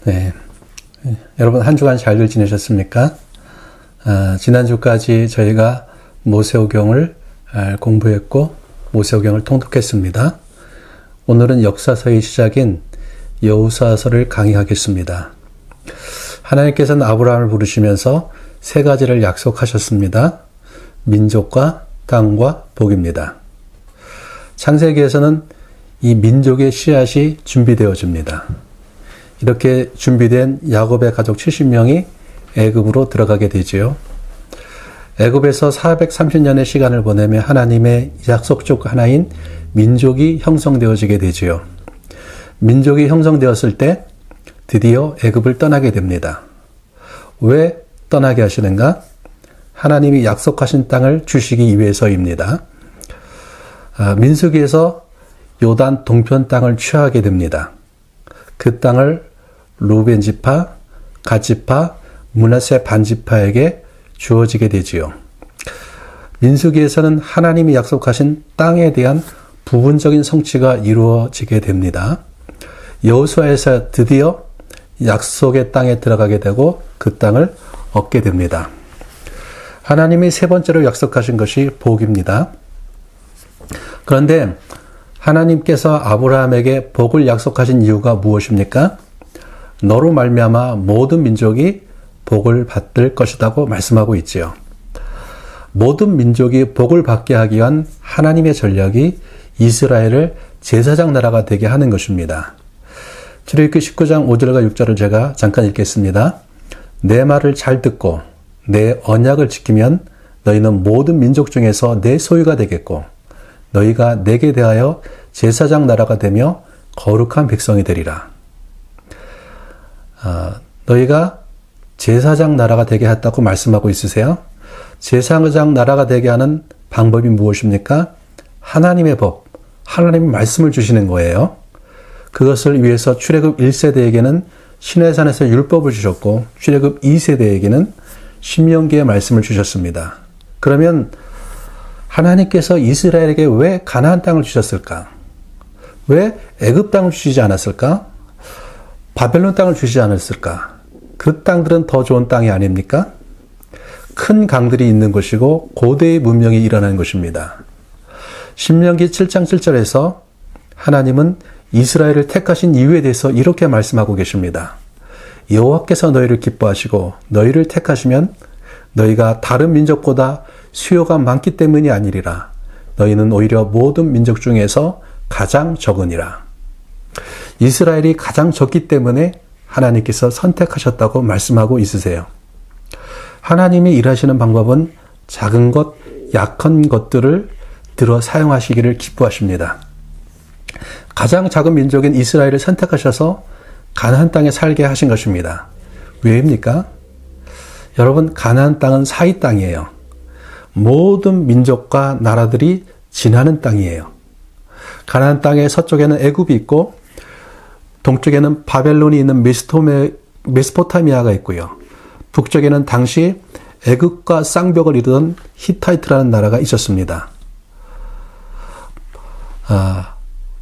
네. 여러분 한 주간 잘들 지내셨습니까? 지난주까지 저희가 모세오경을 공부했고 모세오경을 통독했습니다. 오늘은 역사서의 시작인 여호수아서를 강의하겠습니다. 하나님께서는 아브라함을 부르시면서 세 가지를 약속하셨습니다. 민족과 땅과 복입니다. 창세기에서는 이 민족의 씨앗이 준비되어집니다. 이렇게 준비된 야곱의 가족 70명이 애굽으로 들어가게 되지요. 애굽에서 430년의 시간을 보내며 하나님의 약속 중 하나인 민족이 형성되어지게 되지요. 민족이 형성되었을 때 드디어 애굽을 떠나게 됩니다. 왜 떠나게 하시는가? 하나님이 약속하신 땅을 주시기 위해서입니다. 민수기에서 요단 동편 땅을 취하게 됩니다. 그 땅을 루벤 지파, 갓 지파, 므낫세 반 지파에게 주어지게 되지요. 민수기에서는 하나님이 약속하신 땅에 대한 부분적인 성취가 이루어지게 됩니다. 여호수아에서 드디어 약속의 땅에 들어가게 되고 그 땅을 얻게 됩니다. 하나님이 세 번째로 약속하신 것이 복입니다. 그런데 하나님께서 아브라함에게 복을 약속하신 이유가 무엇입니까? 너로 말미암아 모든 민족이 복을 받을 것이라고 말씀하고 있지요. 모든 민족이 복을 받게 하기 위한 하나님의 전략이 이스라엘을 제사장 나라가 되게 하는 것입니다. 출애굽기 19장 5절과 6절을 제가 잠깐 읽겠습니다. 내 말을 잘 듣고 내 언약을 지키면 너희는 모든 민족 중에서 내 소유가 되겠고 너희가 내게 대하여 제사장 나라가 되며 거룩한 백성이 되리라. 너희가 제사장 나라가 되게 했다고 말씀하고 있으세요? 제사장 나라가 되게 하는 방법이 무엇입니까? 하나님의 법, 하나님의 말씀을 주시는 거예요. 그것을 위해서 출애굽 1세대에게는 시내산에서 율법을 주셨고 출애굽 2세대에게는 신명기의 말씀을 주셨습니다. 그러면 하나님께서 이스라엘에게 왜 가나안 땅을 주셨을까? 왜 애굽 땅을 주시지 않았을까? 바벨론 땅을 주시지 않았을까? 그 땅들은 더 좋은 땅이 아닙니까? 큰 강들이 있는 곳이고 고대의 문명이 일어난 곳입니다. 신명기 7장 7절에서 하나님은 이스라엘을 택하신 이유에 대해서 이렇게 말씀하고 계십니다. 여호와께서 너희를 기뻐하시고 너희를 택하시면 너희가 다른 민족보다 수요가 많기 때문이 아니리라. 너희는 오히려 모든 민족 중에서 가장 적으니라. 이스라엘이 가장 적기 때문에 하나님께서 선택하셨다고 말씀하고 있으세요. 하나님이 일하시는 방법은 작은 것, 약한 것들을 들어 사용하시기를 기뻐하십니다. 가장 작은 민족인 이스라엘을 선택하셔서 가나안 땅에 살게 하신 것입니다. 왜입니까? 여러분, 가나안 땅은 사이 땅이에요. 모든 민족과 나라들이 지나는 땅이에요. 가나안 땅의 서쪽에는 애굽이 있고 동쪽에는 바벨론이 있는 메소포타미아가 있고요. 북쪽에는 당시 애굽과 쌍벽을 이루던 히타이트라는 나라가 있었습니다.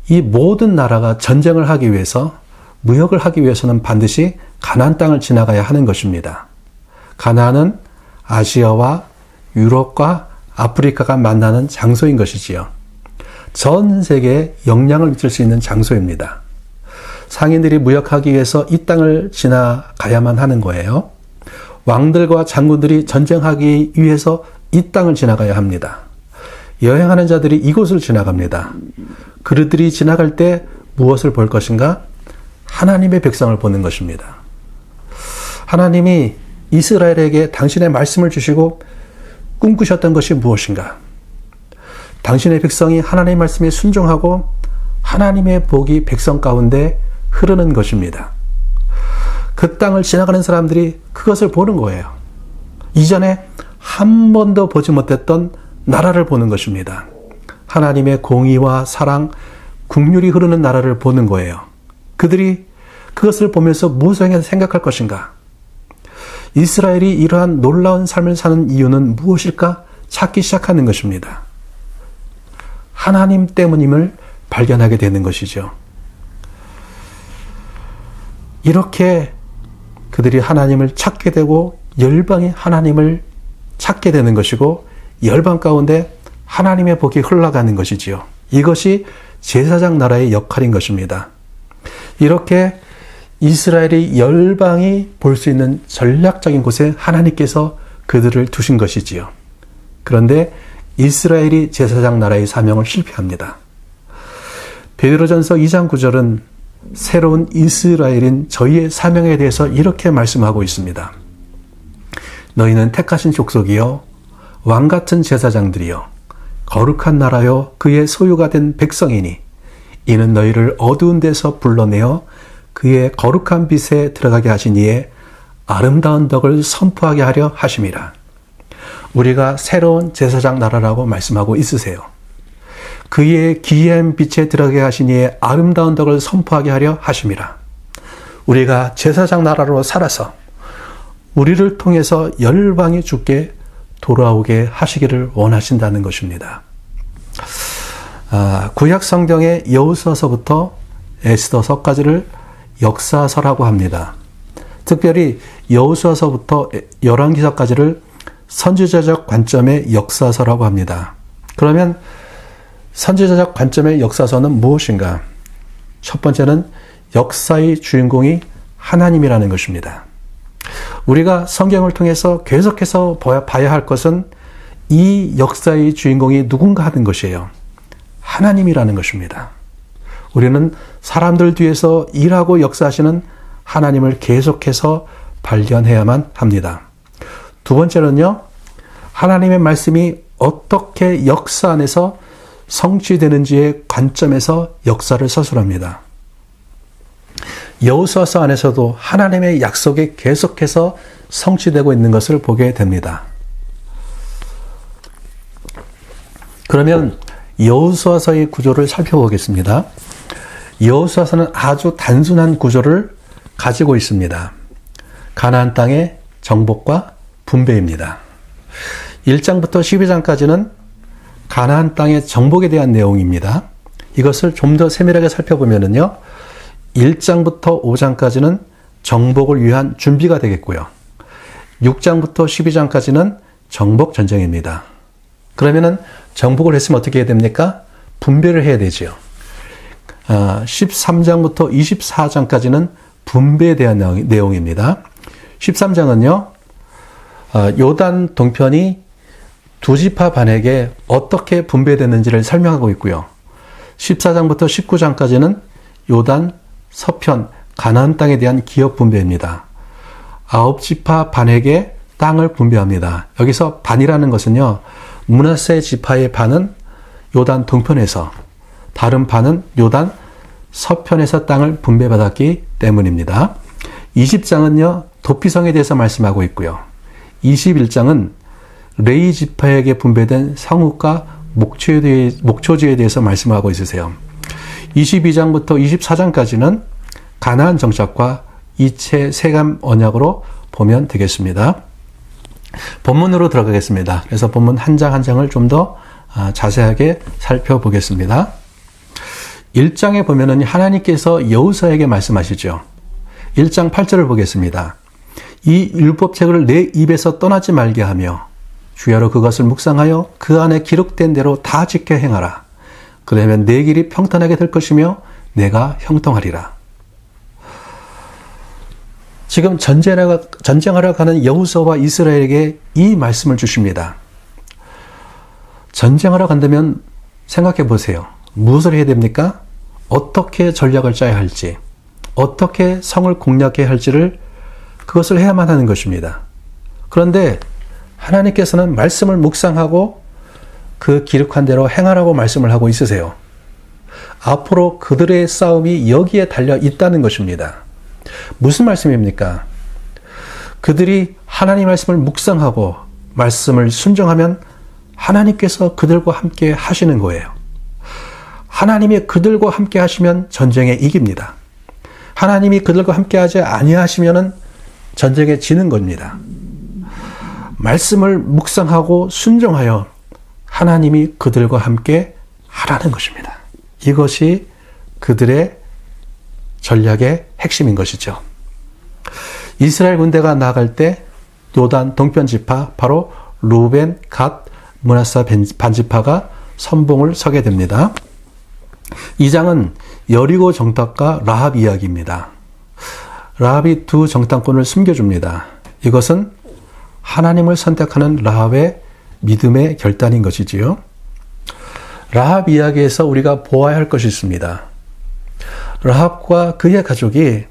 이 모든 나라가 전쟁을 하기 위해서, 무역을 하기 위해서는 반드시 가나안 땅을 지나가야 하는 것입니다. 가나안은 아시아와 유럽과 아프리카가 만나는 장소인 것이지요. 전 세계에 영향을 미칠 수 있는 장소입니다. 상인들이 무역하기 위해서 이 땅을 지나가야만 하는 거예요. 왕들과 장군들이 전쟁하기 위해서 이 땅을 지나가야 합니다. 여행하는 자들이 이곳을 지나갑니다. 그들이 지나갈 때 무엇을 볼 것인가? 하나님의 백성을 보는 것입니다. 하나님이 이스라엘에게 당신의 말씀을 주시고 꿈꾸셨던 것이 무엇인가? 당신의 백성이 하나님의 말씀에 순종하고 하나님의 복이 백성 가운데 흐르는 것입니다. 그 땅을 지나가는 사람들이 그것을 보는 거예요. 이전에 한 번도 보지 못했던 나라를 보는 것입니다. 하나님의 공의와 사랑, 긍휼이 흐르는 나라를 보는 거예요. 그들이 그것을 보면서 무엇을 생각할 것인가? 이스라엘이 이러한 놀라운 삶을 사는 이유는 무엇일까? 찾기 시작하는 것입니다. 하나님 때문임을 발견하게 되는 것이죠. 이렇게 그들이 하나님을 찾게 되고 열방이 하나님을 찾게 되는 것이고 열방 가운데 하나님의 복이 흘러가는 것이지요. 이것이 제사장 나라의 역할인 것입니다. 이렇게 이스라엘이 열방이 볼 수 있는 전략적인 곳에 하나님께서 그들을 두신 것이지요. 그런데 이스라엘이 제사장 나라의 사명을 실패합니다. 베드로전서 2장 9절은 새로운 이스라엘인 저희의 사명에 대해서 이렇게 말씀하고 있습니다. 너희는 택하신 족속이요 왕같은 제사장들이요 거룩한 나라요 그의 소유가 된 백성이니 이는 너희를 어두운 데서 불러내어 그의 거룩한 빛에 들어가게 하신 이에 아름다운 덕을 선포하게 하려 하심이라. 우리가 새로운 제사장 나라라고 말씀하고 있으세요. 그의 기이한 빛에 들어가게 하신 이의 아름다운 덕을 선포하게 하려 하심이라. 우리가 제사장 나라로 살아서 우리를 통해서 열방이 주께 돌아오게 하시기를 원하신다는 것입니다. 구약 성경의 여호수아서부터 에스더서까지를 역사서라고 합니다. 특별히 여호수아서부터 열왕기서까지를 선지자적 관점의 역사서라고 합니다. 그러면 선지자적 관점의 역사서는 무엇인가? 첫 번째는 역사의 주인공이 하나님이라는 것입니다. 우리가 성경을 통해서 계속해서 봐야 할 것은 이 역사의 주인공이 누군가 하는 것이에요. 하나님이라는 것입니다. 우리는 사람들 뒤에서 일하고 역사하시는 하나님을 계속해서 발견해야만 합니다. 두 번째는요, 하나님의 말씀이 어떻게 역사 안에서 성취되는지의 관점에서 역사를 서술합니다. 여호수아서 안에서도 하나님의 약속이 계속해서 성취되고 있는 것을 보게 됩니다. 그러면 여호수아서의 구조를 살펴보겠습니다. 여호수아서는 아주 단순한 구조를 가지고 있습니다. 가나안 땅의 정복과 분배입니다. 1장부터 12장까지는 가나안 땅의 정복에 대한 내용입니다. 이것을 좀 더 세밀하게 살펴보면요, 1장부터 5장까지는 정복을 위한 준비가 되겠고요. 6장부터 12장까지는 정복 전쟁입니다. 그러면은 정복을 했으면 어떻게 해야 됩니까? 분배를 해야 되지요. 13장부터 24장까지는 분배에 대한 내용입니다. 13장은요, 요단 동편이 두 지파 반에게 어떻게 분배됐는지를 설명하고 있고요. 14장부터 19장까지는 요단 서편 가나안 땅에 대한 기업 분배입니다. 9지파 반에게 땅을 분배합니다. 여기서 반이라는 것은요, 므낫세 지파의 반은 요단 동편에서, 다른 반은 요단 서편에서 땅을 분배받았기 때문입니다. 20장은요, 도피성에 대해서 말씀하고 있고요. 21장은 레위 지파에게 분배된 성읍과 목초지에 대해서 말씀하고 있으세요. 22장부터 24장까지는 가나안 정착과 이채 세감 언약으로 보면 되겠습니다. 본문으로 들어가겠습니다. 그래서 본문 한 장 한 장을 좀 더 자세하게 살펴보겠습니다. 1장에 보면은 하나님께서 여호수아에게 말씀하시죠. 1장 8절을 보겠습니다. 이 율법책을 내 입에서 떠나지 말게 하며 주야로 그것을 묵상하여 그 안에 기록된 대로 다 지켜 행하라. 그러면 내 길이 평탄하게 될 것이며 내가 형통하리라. 지금 전쟁하러 가는 여호수아와 이스라엘에게 이 말씀을 주십니다. 전쟁하러 간다면 생각해 보세요. 무엇을 해야 됩니까? 어떻게 전략을 짜야 할지, 어떻게 성을 공략해야 할지를 그것을 해야만 하는 것입니다. 그런데 하나님께서는 말씀을 묵상하고 그 기록한 대로 행하라고 말씀을 하고 있으세요. 앞으로 그들의 싸움이 여기에 달려 있다는 것입니다. 무슨 말씀입니까? 그들이 하나님 말씀을 묵상하고 말씀을 순종하면 하나님께서 그들과 함께 하시는 거예요. 하나님이 그들과 함께 하시면 전쟁에 이깁니다. 하나님이 그들과 함께 하지 아니하시면은 전쟁에 지는 겁니다. 말씀을 묵상하고 순종하여 하나님이 그들과 함께 하라는 것입니다. 이것이 그들의 전략의 핵심인 것이죠. 이스라엘 군대가 나아갈 때 요단 동편 지파, 바로 루벤, 갓, 므낫사 반지파가 선봉을 서게 됩니다. 이 장은 여리고 정탐가 라합 이야기입니다. 라합이 두 정탐꾼을 숨겨줍니다. 이것은 하나님을 선택하는 라합의 믿음의 결단인 것이지요. 라합 이야기에서 우리가 보아야 할 것이 있습니다. 라합과 그의 가족이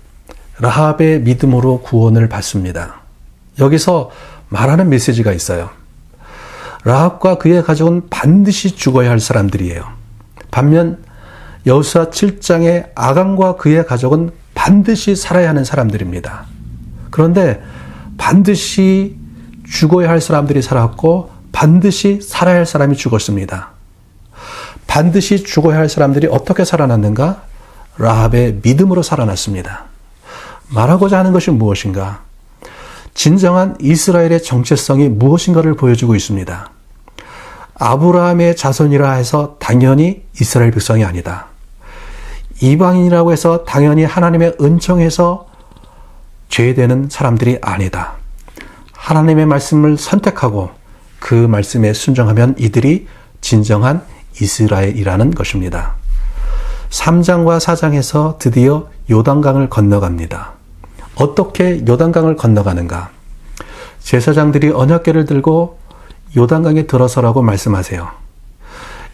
라합의 믿음으로 구원을 받습니다. 여기서 말하는 메시지가 있어요. 라합과 그의 가족은 반드시 죽어야 할 사람들이에요. 반면 여호수아 7장의 아간과 그의 가족은 반드시 살아야 하는 사람들입니다. 그런데 반드시 죽어야 할 사람들이 살았고 반드시 살아야 할 사람이 죽었습니다. 반드시 죽어야 할 사람들이 어떻게 살아났는가? 라합의 믿음으로 살아났습니다. 말하고자 하는 것이 무엇인가? 진정한 이스라엘의 정체성이 무엇인가를 보여주고 있습니다. 아브라함의 자손이라 해서 당연히 이스라엘 백성이 아니다. 이방인이라고 해서 당연히 하나님의 은총에서 죄되는 사람들이 아니다. 하나님의 말씀을 선택하고 그 말씀에 순종하면 이들이 진정한 이스라엘이라는 것입니다. 3장과 4장에서 드디어 요단강을 건너갑니다. 어떻게 요단강을 건너가는가? 제사장들이 언약궤를 들고 요단강에 들어서라고 말씀하세요.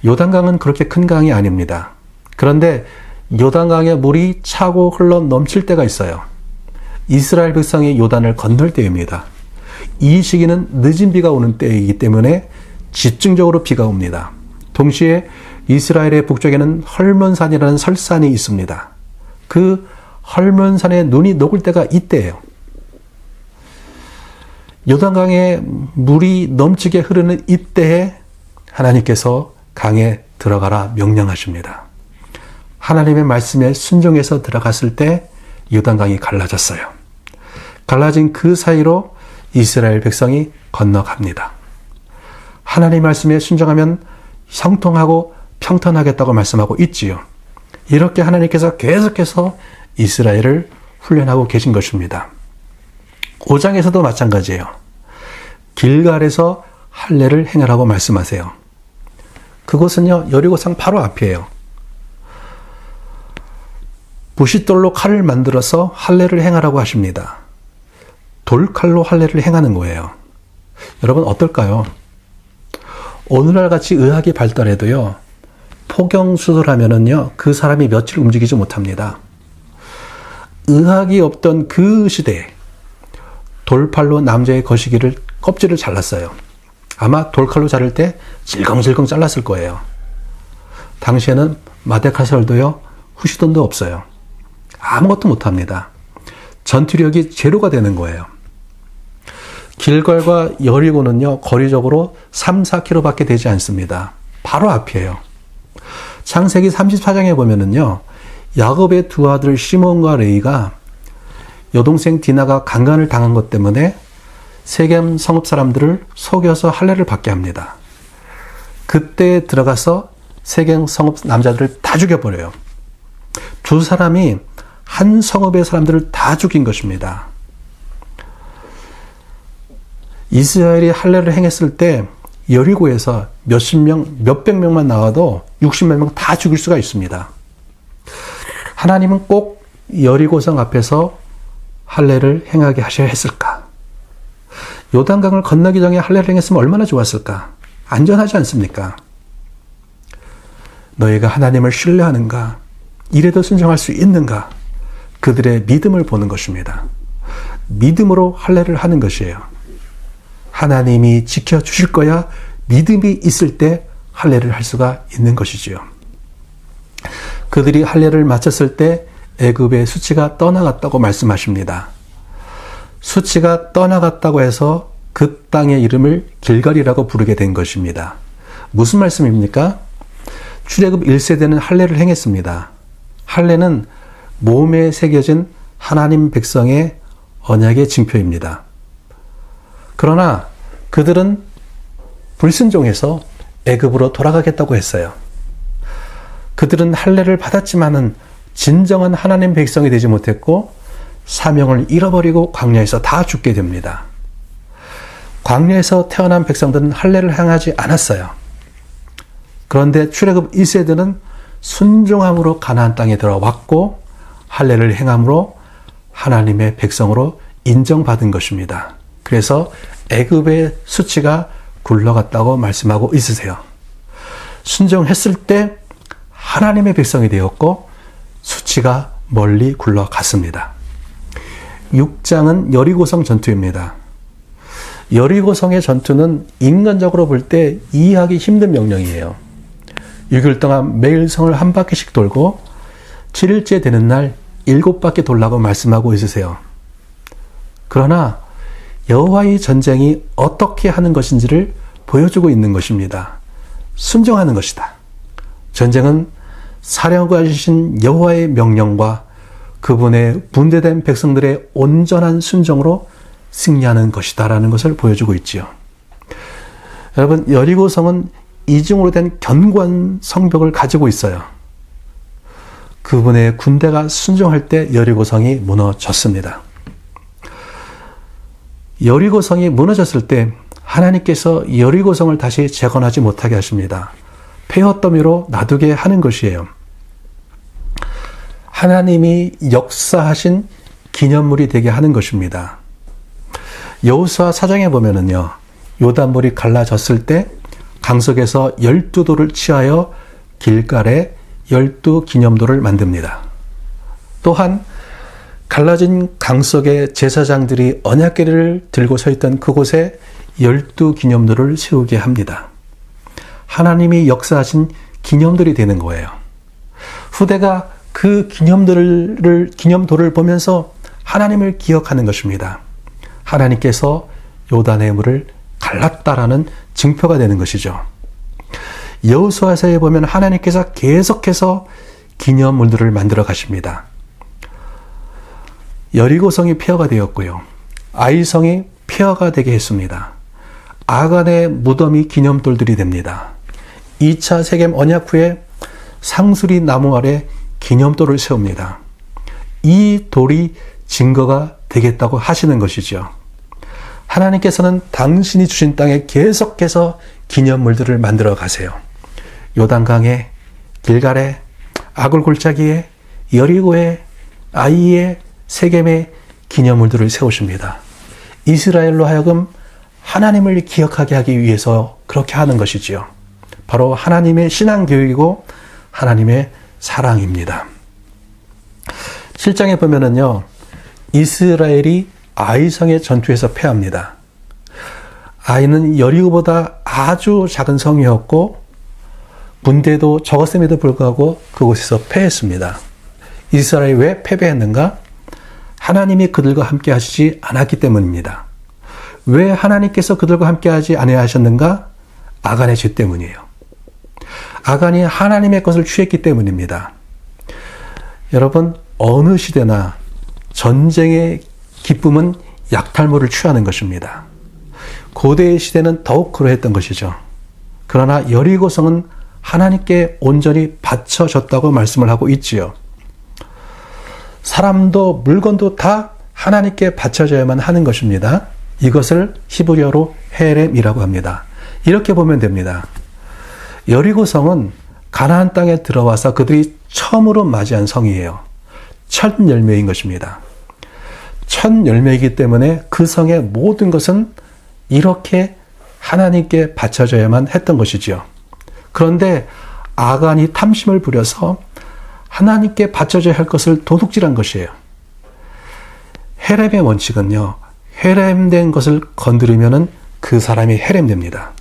요단강은 그렇게 큰 강이 아닙니다. 그런데 요단강에 물이 차고 흘러 넘칠 때가 있어요. 이스라엘 백성이 요단을 건널 때입니다. 이 시기는 늦은 비가 오는 때이기 때문에 집중적으로 비가 옵니다. 동시에 이스라엘의 북쪽에는 헐몬산이라는 설산이 있습니다. 그 헐몬산에 눈이 녹을 때가 이때예요. 요단강에 물이 넘치게 흐르는 이때에 하나님께서 강에 들어가라 명령하십니다. 하나님의 말씀에 순종해서 들어갔을 때 요단강이 갈라졌어요. 갈라진 그 사이로 이스라엘 백성이 건너갑니다. 하나님 말씀에 순종하면 형통하고 평탄하겠다고 말씀하고 있지요. 이렇게 하나님께서 계속해서 이스라엘을 훈련하고 계신 것입니다. 5장에서도 마찬가지예요. 길갈에서 할례를 행하라고 말씀하세요. 그곳은요, 여리고성 바로 앞이에요. 부싯돌로 칼을 만들어서 할례를 행하라고 하십니다. 돌칼로 할례를 행하는 거예요. 여러분 어떨까요? 오늘날 같이 의학이 발달해도요, 포경수술하면은요, 그 사람이 며칠 움직이지 못합니다. 의학이 없던 그 시대에 돌팔로 남자의 거시기를 껍질을 잘랐어요. 아마 돌칼로 자를 때 질겅질겅 잘랐을 거예요. 당시에는 마데카설도요, 후시돈도 없어요. 아무것도 못합니다. 전투력이 제로가 되는 거예요. 길갈과 여리고는요, 거리적으로 3, 4km밖에 되지 않습니다. 바로 앞이에요. 창세기 34장에 보면은요, 야곱의 두 아들 시몬과 레이가 여동생 디나가 강간을 당한 것 때문에 세겜 성읍 사람들을 속여서 할례를 받게 합니다. 그때 들어가서 세겜 성읍 남자들을 다 죽여버려요. 두 사람이 한 성읍의 사람들을 다 죽인 것입니다. 이스라엘이 할례를 행했을 때 여리고에서 몇십 명, 몇백 명만 나와도 60몇 명 다 죽일 수가 있습니다. 하나님은 꼭 여리고성 앞에서 할례를 행하게 하셔야 했을까? 요단강을 건너기 전에 할례를 행했으면 얼마나 좋았을까? 안전하지 않습니까? 너희가 하나님을 신뢰하는가? 이래도 순종할 수 있는가? 그들의 믿음을 보는 것입니다. 믿음으로 할례를 하는 것이에요. 하나님이 지켜주실 거야 믿음이 있을 때 할례를 할 수가 있는 것이지요. 그들이 할례를 마쳤을 때 애굽의 수치가 떠나갔다고 말씀하십니다. 수치가 떠나갔다고 해서 그 땅의 이름을 길갈이라고 부르게 된 것입니다. 무슨 말씀입니까? 출애굽 1세대는 할례를 행했습니다. 할례는 몸에 새겨진 하나님 백성의 언약의 징표입니다. 그러나 그들은 불순종해서 애굽으로 돌아가겠다고 했어요. 그들은 할례를 받았지만은 진정한 하나님 백성이 되지 못했고 사명을 잃어버리고 광야에서 다 죽게 됩니다. 광야에서 태어난 백성들은 할례를 행하지 않았어요. 그런데 출애굽 1세대는 순종함으로 가나안 땅에 들어왔고 할례를 행함으로 하나님의 백성으로 인정받은 것입니다. 그래서 애굽의 수치가 굴러갔다고 말씀하고 있으세요. 순종했을 때 하나님의 백성이 되었고 수치가 멀리 굴러갔습니다. 6장은 여리고성 전투입니다. 여리고성의 전투는 인간적으로 볼 때 이해하기 힘든 명령이에요. 6일 동안 매일 성을 한 바퀴씩 돌고 7일째 되는 날 7바퀴 돌라고 말씀하고 있으세요. 그러나 여호와의 전쟁이 어떻게 하는 것인지를 보여주고 있는 것입니다. 순종하는 것이다. 전쟁은 사령관이신 여호와의 명령과 그분의 분대된 백성들의 온전한 순종으로 승리하는 것이다라는 것을 보여주고 있지요. 여러분, 여리고성은 이중으로 된 견고한 성벽을 가지고 있어요. 그분의 군대가 순종할 때 여리고성이 무너졌습니다. 여리고성이 무너졌을 때 하나님께서 여리고성을 다시 재건하지 못하게 하십니다. 폐허더미로 놔두게 하는 것이에요. 하나님이 역사하신 기념물이 되게 하는 것입니다. 여호수아 사장에 보면은요, 요단물이 갈라졌을 때 강석에서 12돌을 취하여 길갈에 12기념돌을 만듭니다. 또한 갈라진 강석의 제사장들이 언약궤를 들고 서 있던 그곳에 12기념돌을 세우게 합니다. 하나님이 역사하신 기념들이 되는 거예요. 후대가 그 기념돌을 보면서 하나님을 기억하는 것입니다. 하나님께서 요단의 물을 갈랐다라는 증표가 되는 것이죠. 여호수아서에 보면 하나님께서 계속해서 기념물들을 만들어 가십니다. 여리고성이 폐허가 되었고요. 아이성이 폐허가 되게 했습니다. 아간의 무덤이 기념돌들이 됩니다. 2차 세겜 언약 후에 상수리 나무 아래 기념돌을 세웁니다. 이 돌이 증거가 되겠다고 하시는 것이죠. 하나님께서는 당신이 주신 땅에 계속해서 기념물들을 만들어 가세요. 요단강에, 길갈에, 아굴 골짜기에, 여리고에, 아이에, 세겜에 기념물들을 세우십니다. 이스라엘로 하여금 하나님을 기억하게 하기 위해서 그렇게 하는 것이지요. 바로 하나님의 신앙교육이고 하나님의 사랑입니다. 7장에 보면은요, 이스라엘이 아이성의 전투에서 패합니다. 아이는 여리고보다 아주 작은 성이었고 군대도 적었음에도 불구하고 그곳에서 패했습니다. 이스라엘이 왜 패배했는가? 하나님이 그들과 함께 하시지 않았기 때문입니다. 왜 하나님께서 그들과 함께 하지 아니하셨는가? 아간의 죄 때문이에요. 아간이 하나님의 것을 취했기 때문입니다. 여러분, 어느 시대나 전쟁의 기쁨은 약탈물을 취하는 것입니다. 고대의 시대는 더욱 그러했던 것이죠. 그러나 여리고성은 하나님께 온전히 바쳐졌다고 말씀을 하고 있지요. 사람도 물건도 다 하나님께 바쳐져야만 하는 것입니다. 이것을 히브리어로 헤렘이라고 합니다. 이렇게 보면 됩니다. 여리고성은 가나안 땅에 들어와서 그들이 처음으로 맞이한 성이에요. 첫 열매인 것입니다. 첫 열매이기 때문에 그 성의 모든 것은 이렇게 하나님께 바쳐져야만 했던 것이지요. 그런데 아간이 탐심을 부려서 하나님께 바쳐져야 할 것을 도둑질한 것이에요. 헤렘의 원칙은요, 헤렘된 것을 건드리면은 그 사람이 헤렘됩니다.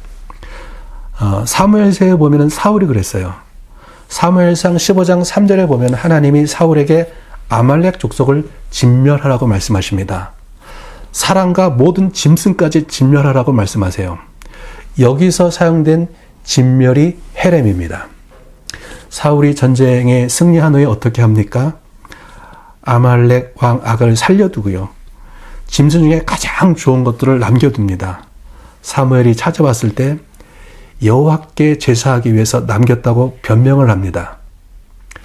사무엘서에 보면은 사울이 그랬어요. 사무엘상 15장 3절에 보면 하나님이 사울에게 아말렉 족속을 진멸하라고 말씀하십니다. 사람과 모든 짐승까지 진멸하라고 말씀하세요. 여기서 사용된 진멸이 헤렘입니다. 사울이 전쟁에 승리한 후에 어떻게 합니까? 아말렉 왕 아간을 살려두고요. 짐승 중에 가장 좋은 것들을 남겨둡니다. 사무엘이 찾아왔을 때 여호와께 제사하기 위해서 남겼다고 변명을 합니다.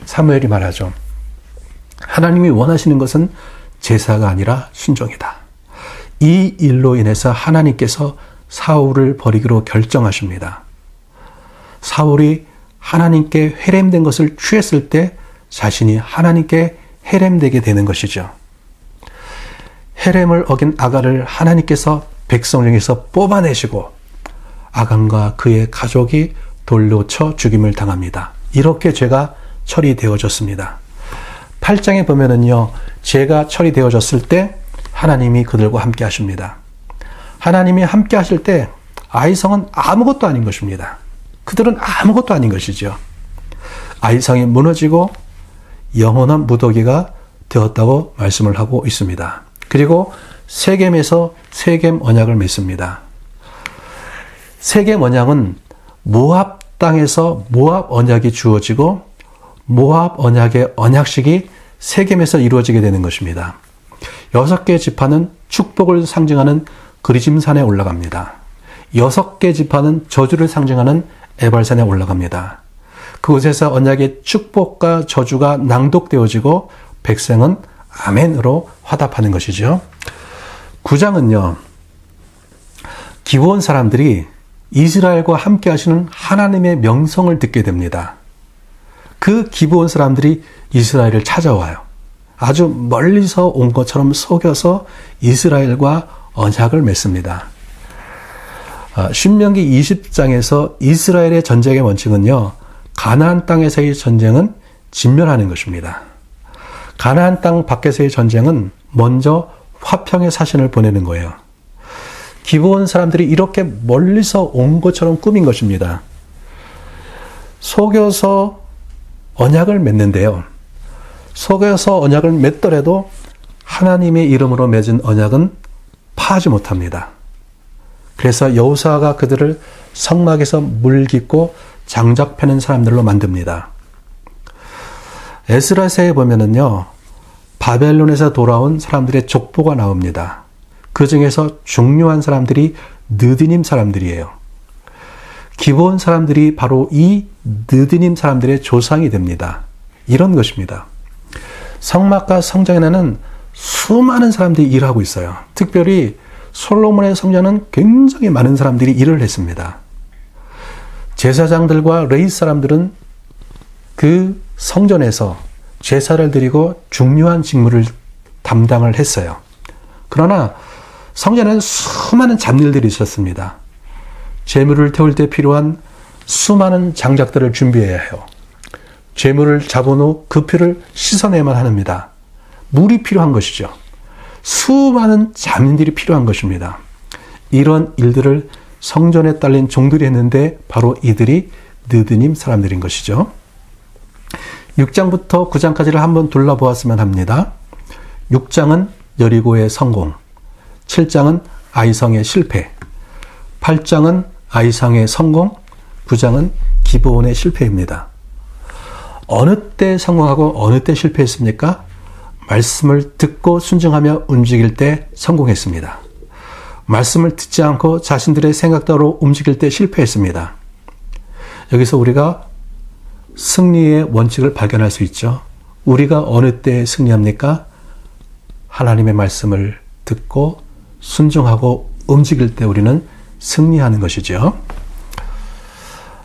사무엘이 말하죠. 하나님이 원하시는 것은 제사가 아니라 순종이다. 이 일로 인해서 하나님께서 사울을 버리기로 결정하십니다. 사울이 하나님께 회рем된 것을 취했을 때 자신이 하나님께 회рем되게 되는 것이죠. 회렘을 어긴 아간을 하나님께서 백성 중에서 뽑아내시고 아간과 그의 가족이 돌로 쳐 죽임을 당합니다. 이렇게 죄가 처리되어졌습니다. 8장에 보면은요, 죄가 처리되어졌을 때 하나님이 그들과 함께 하십니다. 하나님이 함께 하실 때 아이성은 아무것도 아닌 것입니다. 그들은 아무것도 아닌 것이죠. 아이성이 무너지고 영원한 무더기가 되었다고 말씀을 하고 있습니다. 그리고 세겜에서 세겜 언약을 맺습니다. 세겜 언약은 모압 땅에서 모압 언약이 주어지고 모압 언약의 언약식이 세겜에서 이루어지게 되는 것입니다. 6개 지파는 축복을 상징하는 그리짐산에 올라갑니다. 6개 지파는 저주를 상징하는 에발산에 올라갑니다. 그곳에서 언약의 축복과 저주가 낭독되어지고 백성은 아멘으로 화답하는 것이죠. 9장은요, 기브온 사람들이 이스라엘과 함께 하시는 하나님의 명성을 듣게 됩니다. 그 기브온 사람들이 이스라엘을 찾아와요. 아주 멀리서 온 것처럼 속여서 이스라엘과 언약을 맺습니다. 신명기 20장에서 이스라엘의 전쟁의 원칙은요, 가나안 땅에서의 전쟁은 진멸하는 것입니다. 가나안 땅 밖에서의 전쟁은 먼저 화평의 사신을 보내는 거예요. 기브온 사람들이 이렇게 멀리서 온 것처럼 꾸민 것입니다. 속여서 언약을 맺는데요. 속여서 언약을 맺더라도 하나님의 이름으로 맺은 언약은 파하지 못합니다. 그래서 여호수아가 그들을 성막에서 물깃고 장작 패는 사람들로 만듭니다. 에스라서에 보면은요, 바벨론에서 돌아온 사람들의 족보가 나옵니다. 그 중에서 중요한 사람들이 느디님 사람들이에요. 기브온 사람들이 바로 이 느디님 사람들의 조상이 됩니다. 이런 것입니다. 성막과 성전에는 수많은 사람들이 일하고 있어요. 특별히 솔로몬의 성전은 굉장히 많은 사람들이 일을 했습니다. 제사장들과 레위 사람들은 그 성전에서 제사를 드리고 중요한 직무를 담당을 했어요. 그러나 성전에는 수많은 잡일들이 있었습니다. 제물을 태울 때 필요한 수많은 장작들을 준비해야 해요. 제물을 잡은 후 그 피를 씻어내야만 합니다. 물이 필요한 것이죠. 수많은 잡일들이 필요한 것입니다. 이런 일들을 성전에 딸린 종들이 했는데 바로 이들이 느드님 사람들인 것이죠. 6장부터 9장까지를 한번 둘러보았으면 합니다. 6장은 여리고의 성공, 7장은 아이성의 실패, 8장은 아이성의 성공, 9장은 기브온의 실패입니다. 어느 때 성공하고 어느 때 실패했습니까? 말씀을 듣고 순종하며 움직일 때 성공했습니다. 말씀을 듣지 않고 자신들의 생각대로 움직일 때 실패했습니다. 여기서 우리가 승리의 원칙을 발견할 수 있죠. 우리가 어느 때 승리합니까? 하나님의 말씀을 듣고 순종하고 움직일 때 우리는 승리하는 것이죠.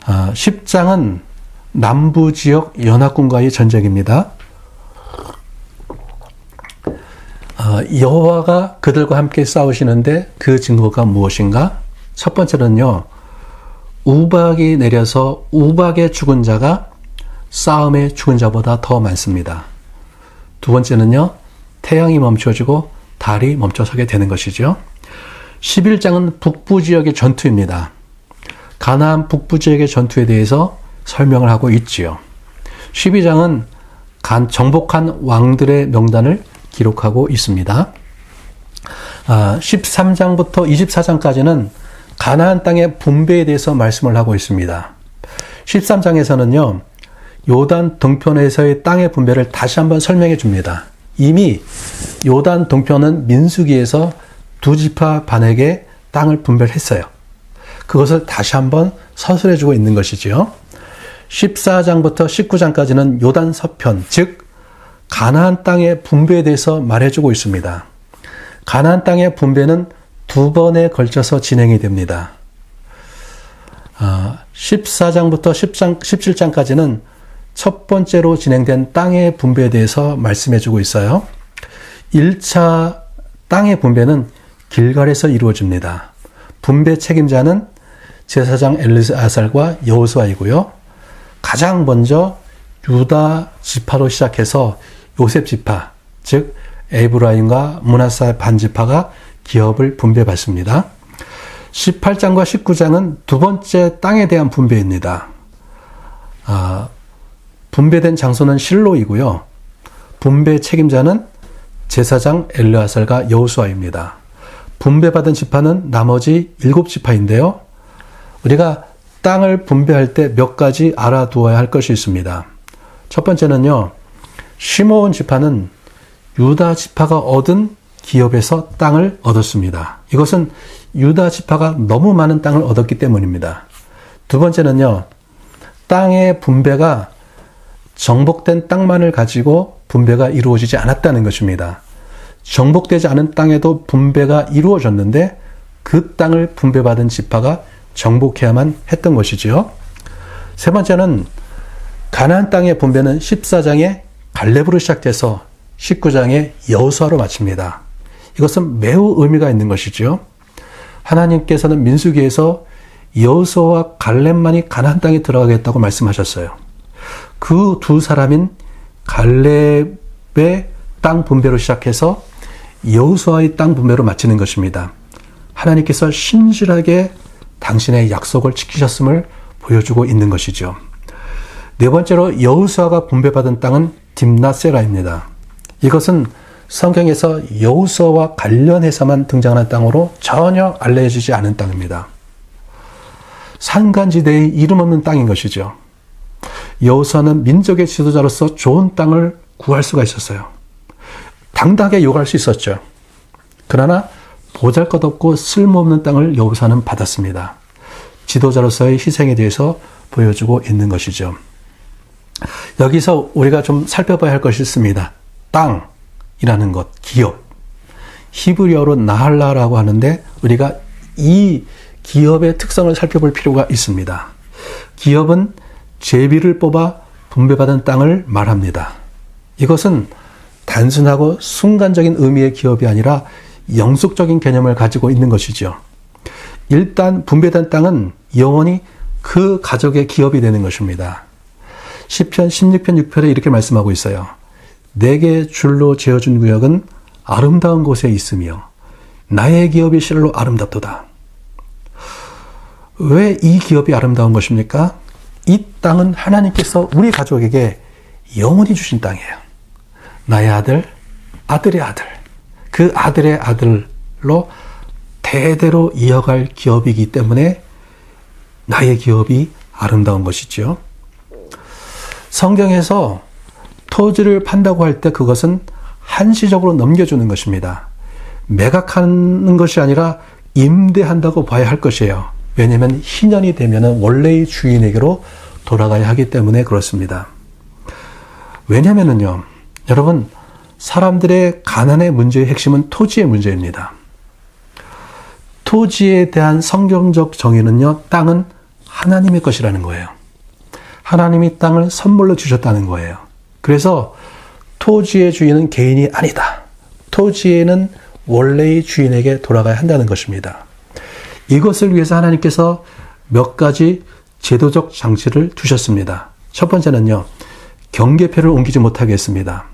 10장은 남부지역 연합군과의 전쟁입니다. 여호와가 그들과 함께 싸우시는데 그 증거가 무엇인가? 첫 번째는요, 우박이 내려서 우박에 죽은 자가 싸움에 죽은 자보다 더 많습니다. 두 번째는요, 태양이 멈춰지고 달이 멈춰서게 되는 것이죠. 11장은 북부지역의 전투입니다. 가나안 북부지역의 전투에 대해서 설명을 하고 있지요. 12장은 정복한 왕들의 명단을 기록하고 있습니다. 13장부터 24장까지는 가나안 땅의 분배에 대해서 말씀을 하고 있습니다. 13장에서는요, 요단 동편에서의 땅의 분배를 다시 한번 설명해 줍니다. 이미 요단 동편은 민수기에서 두 지파 반에게 땅을 분배를 했어요. 그것을 다시 한번 서술해 주고 있는 것이지요. 14장부터 19장까지는 요단 서편, 즉 가나안 땅의 분배에 대해서 말해주고 있습니다. 가나안 땅의 분배는 두 번에 걸쳐서 진행이 됩니다. 14장부터 17장까지는 첫 번째로 진행된 땅의 분배에 대해서 말씀해주고 있어요. 1차 땅의 분배는 길갈에서 이루어집니다. 분배 책임자는 제사장 엘르아살과 여호수아이고요. 가장 먼저 유다 지파로 시작해서 요셉 지파, 즉 에브라임과 므낫세 반 지파가 기업을 분배받습니다. 18장과 19장은 두 번째 땅에 대한 분배입니다. 분배된 장소는 실로이고요. 분배 책임자는 제사장 엘르아살과 여호수아입니다. 분배받은 지파는 나머지 7지파인데요. 우리가 땅을 분배할 때 몇 가지 알아두어야 할 것이 있습니다. 첫 번째는요. 시므온 지파는 유다 지파가 얻은 기업에서 땅을 얻었습니다. 이것은 유다 지파가 너무 많은 땅을 얻었기 때문입니다. 두 번째는요. 땅의 분배가 정복된 땅만을 가지고 분배가 이루어지지 않았다는 것입니다. 정복되지 않은 땅에도 분배가 이루어졌는데 그 땅을 분배받은 지파가 정복해야만 했던 것이지요. 세 번째는 가나안 땅의 분배는 14장에 갈렙으로 시작돼서 19장에 여호수아로 마칩니다. 이것은 매우 의미가 있는 것이죠. 하나님께서는 민수기에서 여호수아와 갈렙만이 가나안 땅에 들어가겠다고 말씀하셨어요. 그 두 사람인 갈렙의 땅 분배로 시작해서 여호수아의 땅 분배로 마치는 것입니다. 하나님께서 신실하게 당신의 약속을 지키셨음을 보여주고 있는 것이죠. 네 번째로 여호수아가 분배받은 땅은 딥낫세라입니다. 이것은 성경에서 여호수아와 관련해서만 등장하는 땅으로 전혀 알려지지 않은 땅입니다. 산간지대의 이름 없는 땅인 것이죠. 여호수아는 민족의 지도자로서 좋은 땅을 구할 수가 있었어요. 당당하게 요구할 수 있었죠. 그러나 보잘것없고 쓸모없는 땅을 여호수아는 받았습니다. 지도자로서의 희생에 대해서 보여주고 있는 것이죠. 여기서 우리가 좀 살펴봐야 할 것이 있습니다. 땅이라는 것, 기업. 히브리어로 나할라라고 하는데 우리가 이 기업의 특성을 살펴볼 필요가 있습니다. 기업은 제비를 뽑아 분배받은 땅을 말합니다. 이것은 단순하고 순간적인 의미의 기업이 아니라 영속적인 개념을 가지고 있는 것이죠. 일단 분배된 땅은 영원히 그 가족의 기업이 되는 것입니다. 시편 16편 6편에 이렇게 말씀하고 있어요. 내게 줄로 지어준 구역은 아름다운 곳에 있으며 나의 기업이 실로 아름답도다. 왜 이 기업이 아름다운 것입니까? 이 땅은 하나님께서 우리 가족에게 영원히 주신 땅이에요. 나의 아들, 아들의 아들, 그 아들의 아들로 대대로 이어갈 기업이기 때문에 나의 기업이 아름다운 것이죠. 성경에서 토지를 판다고 할 때 그것은 한시적으로 넘겨주는 것입니다. 매각하는 것이 아니라 임대한다고 봐야 할 것이에요. 왜냐하면 희년이 되면 원래의 주인에게로 돌아가야 하기 때문에 그렇습니다. 왜냐하면요, 여러분, 사람들의 가난의 문제의 핵심은 토지의 문제입니다. 토지에 대한 성경적 정의는요, 땅은 하나님의 것이라는 거예요. 하나님이 땅을 선물로 주셨다는 거예요. 그래서 토지의 주인은 개인이 아니다. 토지에는 원래의 주인에게 돌아가야 한다는 것입니다. 이것을 위해서 하나님께서 몇 가지 제도적 장치를 두셨습니다. 첫 번째는요, 경계표를 옮기지 못하게 했습니다.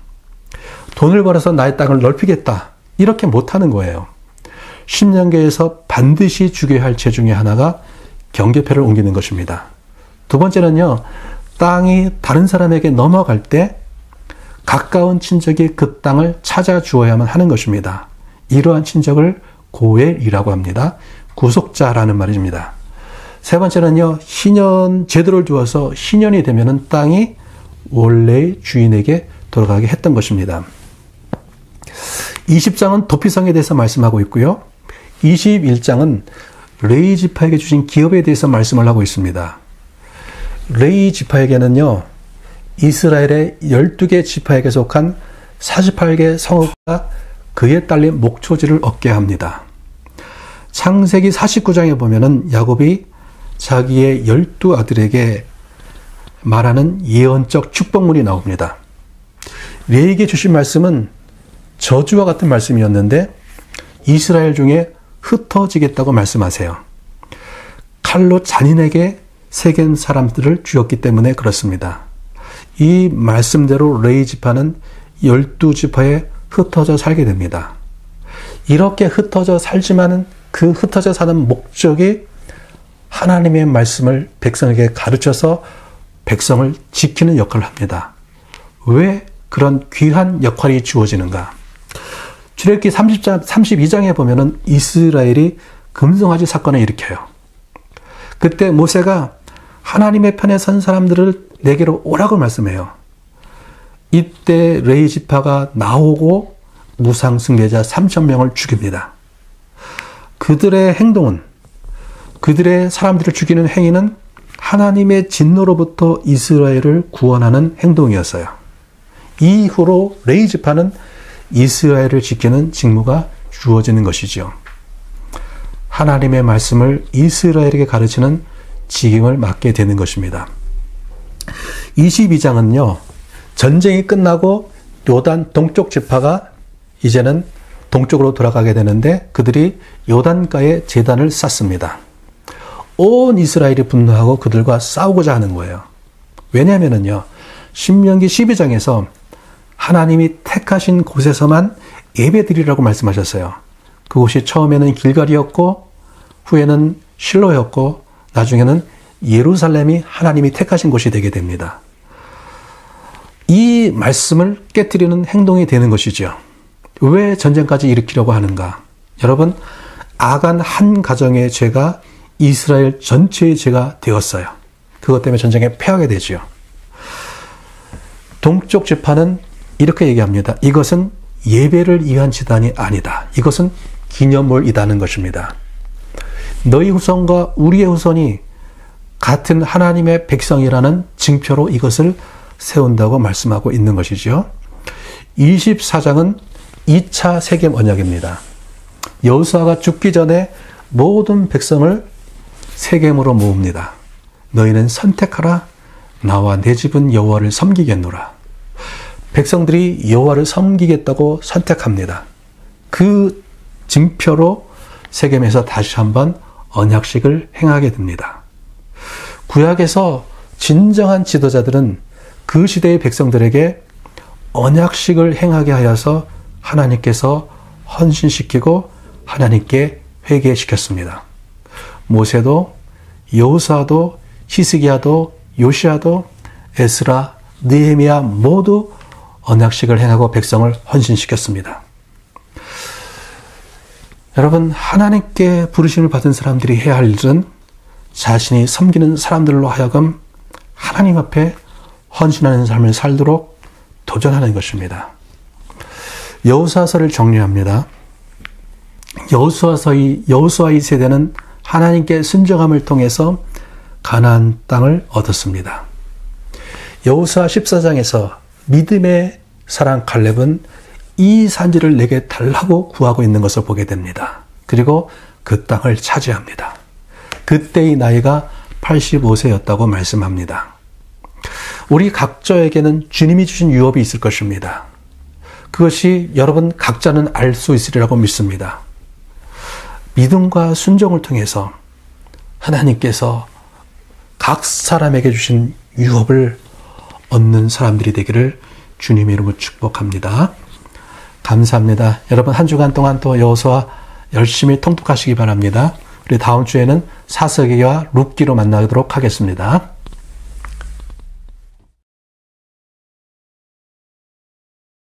돈을 벌어서 나의 땅을 넓히겠다. 이렇게 못하는 거예요. 신명기에서 반드시 죽여야 할 죄 중에 하나가 경계표를 옮기는 것입니다. 두 번째는요, 땅이 다른 사람에게 넘어갈 때 가까운 친척이 그 땅을 찾아주어야만 하는 것입니다. 이러한 친척을 고엘이라고 합니다. 구속자라는 말입니다. 세 번째는요, 희년 제도를 두어서 희년이 되면은 땅이 원래의 주인에게 돌아가게 했던 것입니다. 20장은 도피성에 대해서 말씀하고 있고요. 21장은 레위 지파에게 주신 기업에 대해서 말씀을 하고 있습니다. 레위 지파에게는요, 이스라엘의 12개 지파에게 속한 48개 성읍과 그에 딸린 목초지를 얻게 합니다. 창세기 49장에 보면은 야곱이 자기의 12아들에게 말하는 예언적 축복문이 나옵니다. 레에게 주신 말씀은 저주와 같은 말씀이었는데 이스라엘 중에 흩어지겠다고 말씀하세요. 칼로 잔인하게 세겜 사람들을 죽였기 때문에 그렇습니다. 이 말씀대로 레위 지파는 12지파에 흩어져 살게 됩니다. 이렇게 흩어져 살지만은 그 흩어져 사는 목적이 하나님의 말씀을 백성에게 가르쳐서 백성을 지키는 역할을 합니다. 왜 그런 귀한 역할이 주어지는가? 출애굽기 32장에 보면은 이스라엘이 금송아지 사건을 일으켜요. 그때 모세가 하나님의 편에 선 사람들을 내게로 오라고 말씀해요. 이때 레위 지파가 나오고 무상 승리자 3,000명을 죽입니다. 그들의 행동은, 그들의 사람들을 죽이는 행위는 하나님의 진노로부터 이스라엘을 구원하는 행동이었어요. 이후로 레위 지파는 이스라엘을 지키는 직무가 주어지는 것이죠. 하나님의 말씀을 이스라엘에게 가르치는 직임을 맡게 되는 것입니다. 22장은요, 전쟁이 끝나고 요단 동쪽 지파가 이제는 동쪽으로 돌아가게 되는데 그들이 요단가에 제단을 쌓습니다. 온 이스라엘이 분노하고 그들과 싸우고자 하는 거예요. 왜냐하면요, 신명기 12장에서 하나님이 택하신 곳에서만 예배드리라고 말씀하셨어요. 그곳이 처음에는 길갈이었고 후에는 실로였고 나중에는 예루살렘이 하나님이 택하신 곳이 되게 됩니다. 이 말씀을 깨트리는 행동이 되는 것이죠. 왜 전쟁까지 일으키려고 하는가? 여러분, 아간 한 가정의 죄가 이스라엘 전체의 죄가 되었어요. 그것 때문에 전쟁에 패하게 되죠. 동쪽 지파는 이렇게 얘기합니다. 이것은 예배를 위한 제단이 아니다. 이것은 기념물이다는 것입니다. 너희 후손과 우리의 후손이 같은 하나님의 백성이라는 징표로 이것을 세운다고 말씀하고 있는 것이죠. 24장은 2차 세겜 언약입니다. 여호수아가 죽기 전에 모든 백성을 세겜으로 모읍니다. 너희는 선택하라. 나와 내 집은 여호와를 섬기겠노라. 백성들이 여호와를 섬기겠다고 선택합니다. 그 징표로 세겜에서 다시 한번 언약식을 행하게 됩니다. 구약에서 진정한 지도자들은 그 시대의 백성들에게 언약식을 행하게 하여서 하나님께서 헌신시키고 하나님께 회개시켰습니다. 모세도 여호수아도 히스기야도 요시야도 에스라 느헤미야 모두 언약식을 행하고 백성을 헌신시켰습니다. 여러분, 하나님께 부르심을 받은 사람들이 해야 할 일은 자신이 섬기는 사람들로 하여금 하나님 앞에 헌신하는 삶을 살도록 도전하는 것입니다. 여호수아서를 정리합니다. 여호수아의 세대는 하나님께 순종함을 통해서 가나안 땅을 얻었습니다. 여호수아 14장에서 믿음의 사람 칼렙은 이 산지를 내게 달라고 구하고 있는 것을 보게 됩니다. 그리고 그 땅을 차지합니다. 그때의 나이가 85세였다고 말씀합니다. 우리 각자에게는 주님이 주신 유업이 있을 것입니다. 그것이 여러분 각자는 알 수 있으리라고 믿습니다. 믿음과 순종을 통해서 하나님께서 각 사람에게 주신 유업을 얻는 사람들이 되기를 주님의 이름으로 축복합니다. 감사합니다. 여러분 한 주간 동안 또 여호수아 열심히 통독하시기 바랍니다. 우리 다음 주에는 사사기와 룻기로 만나도록 하겠습니다.